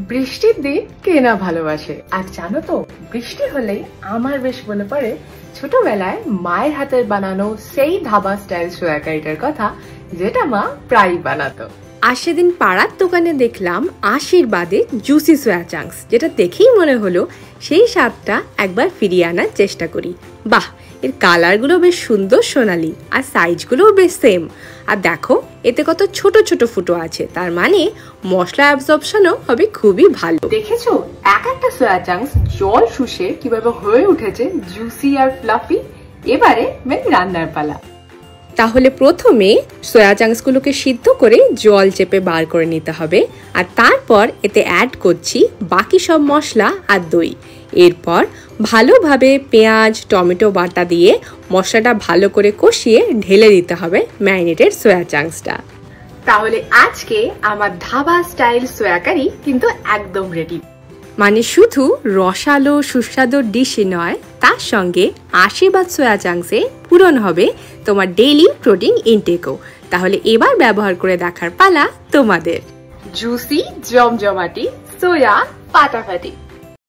বৃষ্টির দিন কে না ভালোবাসে। আর জানো তো, বৃষ্টি হলেই আমার বেশ মনে পড়ে ছোটবেলায় মায়ের হাতের বানানো সেই ধাবা স্টাইল সোয়া কারিটার কথা, যেটা মা প্রায়ই বানাতো। আর সেদিন পাড়ার দোকানে দেখলাম আশীর্বাদে জুসি সোয়া চাংস, যেটা দেখেই মনে হলো সেই স্বাদটা একবার ফিরিয়ে আনার চেষ্টা করি। বাহ, এর কালারগুলো বেশ সুন্দর সোনালি, আর সাইজগুলোও বেশ সেম। আর দেখো এতে কত ছোট ছোট ফুটো আছে, তার মানে মশলা অ্যাবজর্পশনও হবে খুবই ভালো। দেখেছো এক একটা সোয়া চাংস জল শুষে কিভাবে হয়ে উঠেছে জুসি আর ফ্লাফি। এবারে মেন রান্নার পালা। তাহলে প্রথমে সোয়া চাংসগুলোকে সিদ্ধ করে জল চেপে বার করে নিতে হবে, আর তারপর এতে অ্যাড করছি বাকি সব মশলা আর দই। এরপর ভালোভাবে পেঁয়াজ টমেটো বাটা দিয়ে মশলাটা ভালো করে কষিয়ে ঢেলে দিতে হবে ম্যারিনেটেড সোয়া চাংসটা। তাহলে আজকে আমার ধাবা স্টাইল সোয়া কারি কিন্তু একদম রেডি। মানে শুধু রসালো সুস্বাদু ডিশই নয়, তার সঙ্গে আশীর্বাদ সোয়া চাংসে পূরণ হবে তোমার ডেইলি প্রোটিন ইনটেকও। তাহলে এবার ব্যবহার করে দেখার পালা তোমাদের। জুসি জমজমাটি সোয়া ফাটাফাটি।